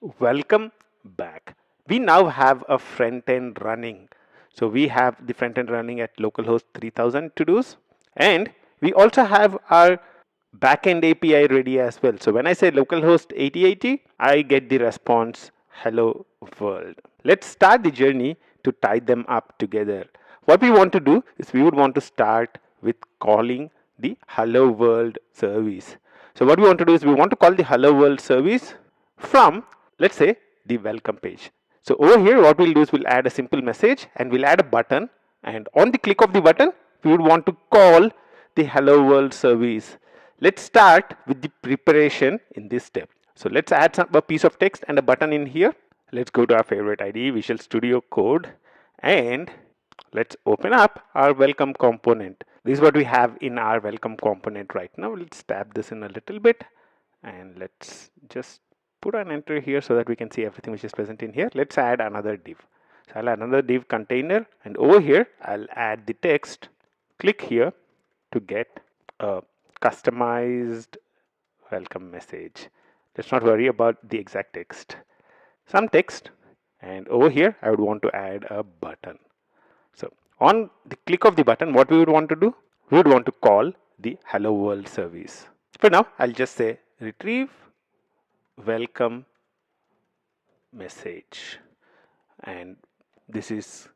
Welcome back. We now have a front end running. So we have the front end running at localhost 3000 to dos, and we also have our backend API ready as well. So when I say localhost 8080, I get the response hello world. Let's start the journey to tie them up together. What we want to do is we would want to start with calling the hello world service. So what we want to do is we want to call the hello world service from, let's say, the welcome page. So over here what we'll do is we'll add a simple message and we'll add a button, and on the click of the button we would want to call the hello world service. Let's start with the preparation in this step. So let's add a piece of text and a button in here. Let's go to our favorite IDE, Visual Studio Code, and let's open up our welcome component. This is what we have in our welcome component right now. Let's tab this in a little bit and let's just put an enter here so that we can see everything which is present in here. Let's add another div. So I'll add another div container, and over here I'll add the text. Click here to get a customized welcome message. Let's not worry about the exact text. Some text, and over here I would want to add a button. So on the click of the button, what we would want to do? We would want to call the hello world service. For now, I'll just say retrieve welcome message, and this is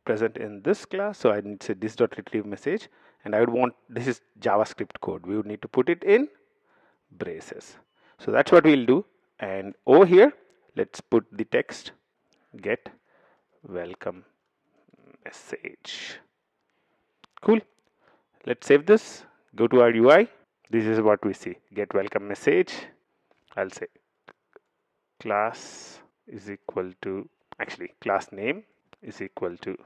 present in this class, so I need to say this dot retrieve message, and I would want, this is JavaScript code, we would need to put it in braces. So that's what we'll do, and over here let's put the text get welcome message. Cool. Let's save this, go to our UI. This is what we see, get welcome message. I'll say class is equal to, actually class name is equal to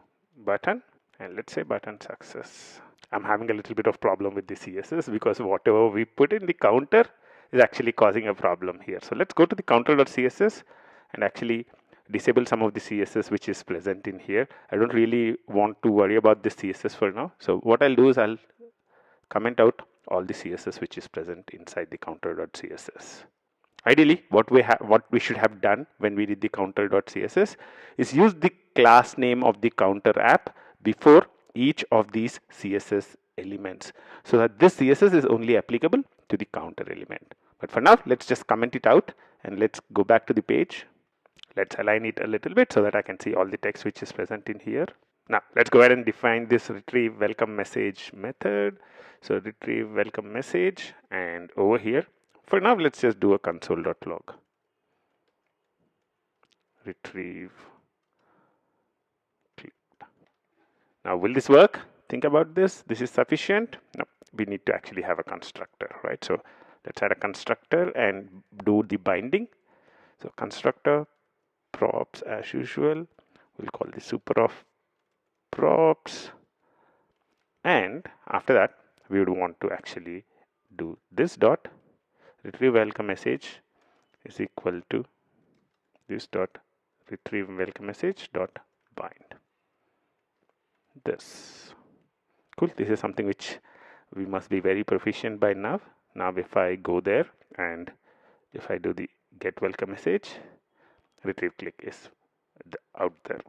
button, and let's say button success. I'm having a little bit of problem with the CSS because whatever we put in the counter is actually causing a problem here. So let's go to the counter.css and actually disable some of the CSS which is present in here. I don't really want to worry about this CSS for now. So what I'll do is I'll comment out all the CSS which is present inside the counter.css. Ideally, what we should have done when we did the counter.css is use the class name of the counter app before each of these CSS elements, so that this CSS is only applicable to the counter element. But for now, let's just comment it out and let's go back to the page. Let's align it a little bit so that I can see all the text which is present in here. Now let's go ahead and define this retrieve welcome message method. So retrieve welcome message, and over here for now let's just do a console.log retrieve. Now will this work? Think about this. This is sufficient? No, we need to actually have a constructor, right? So let's add a constructor and do the binding. So constructor props as usual. We'll call this super of props, and after that we would want to actually do this dot retrieve welcome message is equal to this dot retrieve welcome message dot bind. This. Cool. This is something which we must be very proficient by now. Now if I go there and if I do the get welcome message, retrieve click is out there.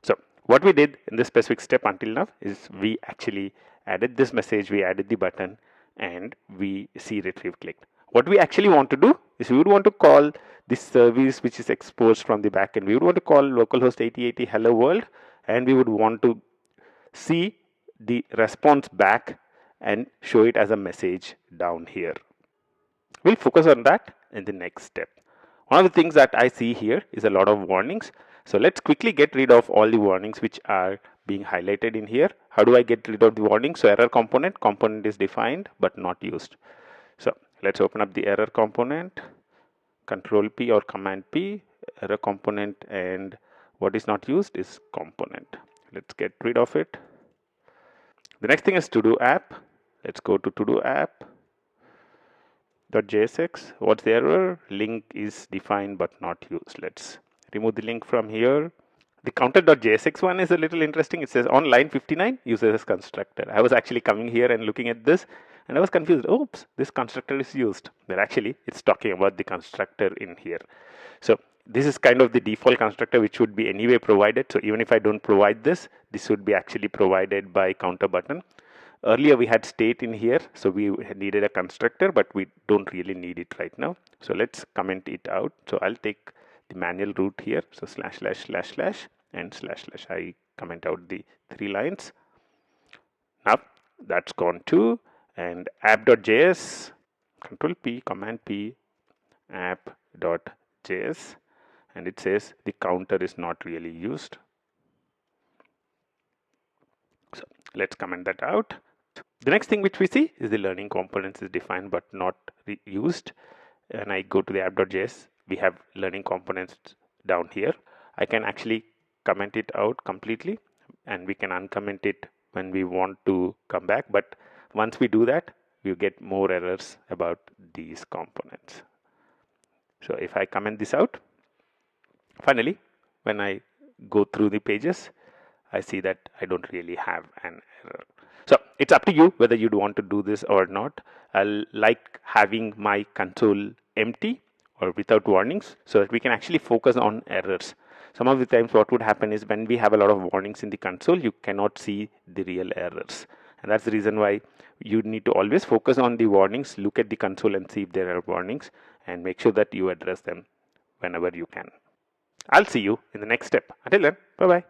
So what we did in this specific step until now is we actually added this message, we added the button, and we see retrieve clicked. What we actually want to do is we would want to call this service which is exposed from the backend. We would want to call localhost 8080 hello world, and we would want to see the response back and show it as a message down here. We'll focus on that in the next step. One of the things that I see here is a lot of warnings. So let's quickly get rid of all the warnings which are being highlighted in here. How do I get rid of the warnings? So error component is defined but not used. So let's open up the error component, control P or command P, error component, and what is not used is component. Let's get rid of it. The next thing is to do app. Let's go to do app .jsx. What's the error? Link is defined but not used. Let's remove the link from here. The counter.jsx one is a little interesting. It says on line 59 uses constructor. I was actually coming here and looking at this and I was confused. Oops, this constructor is used. But actually it's talking about the constructor in here. So this is kind of the default constructor which would be anyway provided. So even if I don't provide this, this would be actually provided by counter button. Earlier we had state in here, so we needed a constructor, but we don't really need it right now. So let's comment it out. So I'll take the manual root here. So slash slash slash slash and slash slash. I comment out the 3 lines. Now that's gone too. And app.js, control P, command P, app.js, and it says the counter is not really used. So let's comment that out. The next thing which we see is the learning components is defined but not used. And I go to the app.js, we have learning components down here. I can actually comment it out completely, and we can uncomment it when we want to come back. But once we do that, we get more errors about these components. So if I comment this out, finally, when I go through the pages, I see that I don't really have an error. So it's up to you whether you'd want to do this or not. I like having my console empty or without warnings so that we can actually focus on errors. Some of the times what would happen is when we have a lot of warnings in the console, you cannot see the real errors. And that's the reason why you need to always focus on the warnings, look at the console and see if there are warnings, and make sure that you address them whenever you can. I'll see you in the next step. Until then, bye-bye.